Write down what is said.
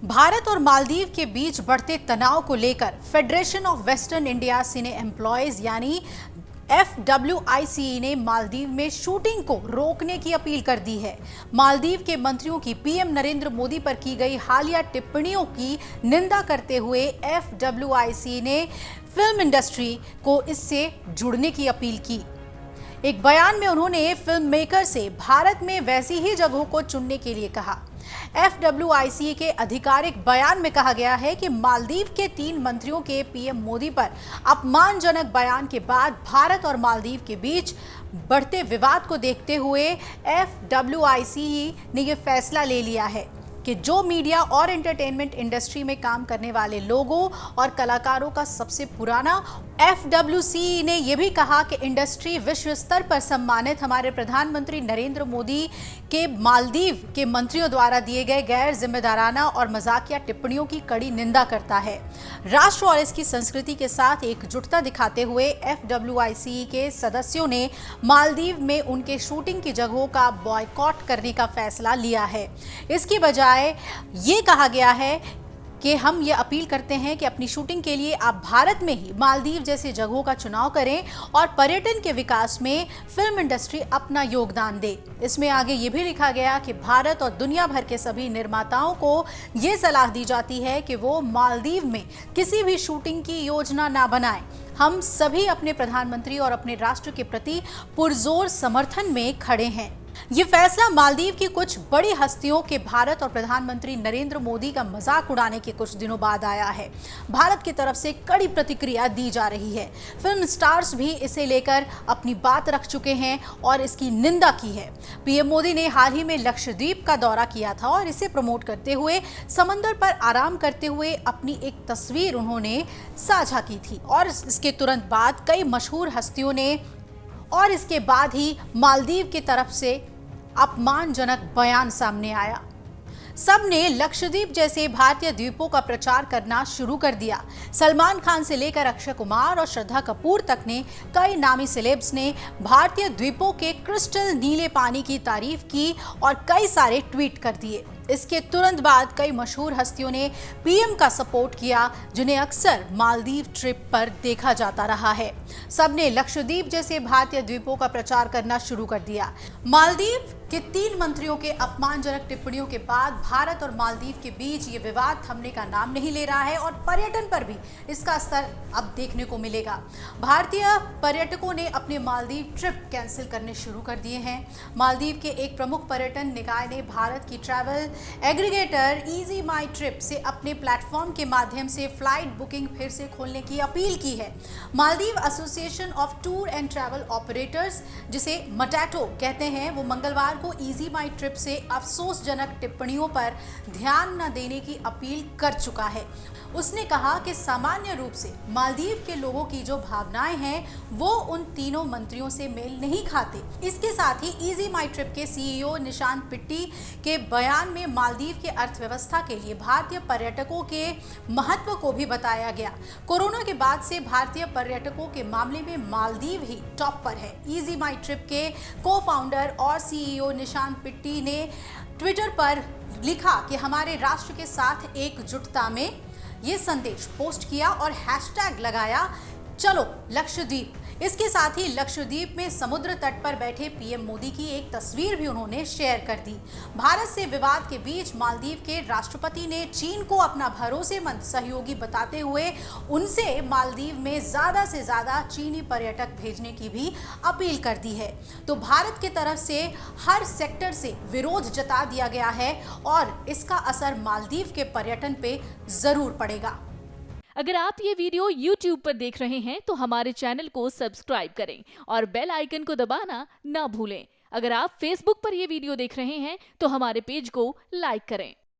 भारत और मालदीव के बीच बढ़ते तनाव को लेकर federation of western India cine employees यानी FWICE ने मालदीव में शूटिंग को रोकने की अपील कर दी है। मालदीव के मंत्रियों की पीएम नरेंद्र मोदी पर की गई हालिया टिप्पणियों की निंदा करते हुए FWICE ने फिल्म इंडस्ट्री को इससे जुड़ने की अपील की। एक बयान में उन्होंने फिल्म मेकर से भारत में वैसी ही जगहों को चुनने के लिए कहा। FWICE के आधिकारिक बयान में कहा गया है कि मालदीव के 3 मंत्रियों के पीएम मोदी पर अपमानजनक बयान के बाद भारत और मालदीव के बीच बढ़ते विवाद को देखते हुए FWICE ने यह फैसला ले लिया है कि जो मीडिया और एंटरटेनमेंट इंडस्ट्री में काम करने वाले लोगों और कलाकारों का सबसे पुराना FWICE ने यह भी कहा कि इंडस्ट्री विश्व स्तर पर सम्मानित हमारे प्रधानमंत्री नरेंद्र मोदी के मालदीव के मंत्रियों द्वारा दिए गए गैर जिम्मेदाराना और मजाकिया टिप्पणियों की कड़ी निंदा करता है। राष्ट्र और इसकी संस्कृति के साथ एकजुटता दिखाते हुए FWICE के सदस्यों ने मालदीव में उनके शूटिंग की जगहों का बॉयकॉट करने का फैसला लिया है। इसकी बजाय ये कहा गया है कि हम ये अपील करते हैं कि अपनी शूटिंग के लिए आप भारत में ही मालदीव जैसे जगहों का चुनाव करें और पर्यटन के विकास में फिल्म इंडस्ट्री अपना योगदान दे। इसमें आगे ये भी लिखा गया कि भारत और दुनिया भर के सभी निर्माताओं को ये सलाह दी जाती है कि वो मालदीव में किसी भी शूटिंग की योजना ना बनाएं। हम सभी अपने प्रधानमंत्री और अपने राष्ट्र के प्रति पुरजोर समर्थन में खड़े हैं। ये फैसला मालदीव की कुछ बड़ी हस्तियों के भारत और प्रधानमंत्री नरेंद्र मोदी का मजाक उड़ाने के कुछ दिनों बाद आया है। भारत की तरफ से कड़ी प्रतिक्रिया दी जा रही है। फिल्म स्टार्स भी इसे लेकर अपनी बात रख चुके हैं और इसकी निंदा की है। पीएम मोदी ने हाल ही में लक्षद्वीप का दौरा किया था और इसे प्रमोट करते हुए समंदर पर आराम करते हुए अपनी एक तस्वीर उन्होंने साझा की थी और इसके तुरंत बाद कई मशहूर हस्तियों ने और इसके बाद ही मालदीव की तरफ से अपमानजनक बयान सामने आया। सबने लक्षद्वीप जैसे भारतीय द्वीपों का प्रचार करना शुरू कर दिया। सलमान खान से लेकर अक्षय कुमार और श्रद्धा कपूर तक ने कई नामी सेलेब्स ने भारतीय द्वीपों के क्रिस्टल नीले पानी की तारीफ की और कई सारे ट्वीट कर दिए। इसके तुरंत बाद कई मशहूर हस्तियों ने पीएम का सपोर्ट किया, जिन्हें अक्सर मालदीव ट्रिप पर देखा जाता रहा है। सबने लक्षद्वीप जैसे भारतीय द्वीपों का प्रचार करना शुरू कर दिया। मालदीव के 3 मंत्रियों के अपमानजनक टिप्पणियों के बाद भारत और मालदीव के बीच ये विवाद थमने का नाम नहीं ले रहा है और पर्यटन पर भी इसका असर अब देखने को मिलेगा। भारतीय पर्यटकों ने अपने मालदीव ट्रिप कैंसिल करने शुरू कर दिए हैं। मालदीव के एक प्रमुख पर्यटन निकाय ने भारत की ट्रैवल एग्रीगेटर इजी माई ट्रिप से अपने प्लेटफॉर्म के माध्यम से फ्लाइट बुकिंग फिर से खोलने की अपील की है। Maldives association of tour and travel operators, जिसे मटैटो कहते हैं, वो मंगलवार को इजी माई ट्रिप से अफसोसजनक टिप्पणियों पर ध्यान न देने की अपील कर चुका है। उसने कहा कि सामान्य रूप से मालदीव के लोगों की जो भावनाएं हैं वो उन तीनों मंत्रियों से मेल नहीं खाते। इसके साथ ही इजी माई ट्रिप के सीईओ निशांत पिट्टी के बयान में मालदीव के अर्थव्यवस्था के लिए भारतीय पर्यटकों के महत्व को भी बताया गया। कोरोना के बाद से भारतीय पर्यटकों के मामले में मालदीव ही टॉप पर है। इजी माई ट्रिप के को फाउंडर और सीईओ निशांत पिट्टी ने ट्विटर पर लिखा कि हमारे राष्ट्र के साथ एकजुटता में ये संदेश पोस्ट किया और हैशटैग लगाया चलो लक्षद्वीप। इसके साथ ही लक्षद्वीप में समुद्र तट पर बैठे पीएम मोदी की एक तस्वीर भी उन्होंने शेयर कर दी। भारत से विवाद के बीच मालदीव के राष्ट्रपति ने चीन को अपना भरोसेमंद सहयोगी बताते हुए उनसे मालदीव में ज्यादा से ज्यादा चीनी पर्यटक भेजने की भी अपील कर दी है। तो भारत की तरफ से हर सेक्टर से विरोध जता दिया गया है और इसका असर मालदीव के पर्यटन पे जरूर पड़ेगा। अगर आप ये वीडियो YouTube पर देख रहे हैं तो हमारे चैनल को सब्सक्राइब करें और बेल आइकन को दबाना ना भूलें। अगर आप Facebook पर ये वीडियो देख रहे हैं तो हमारे पेज को लाइक करें।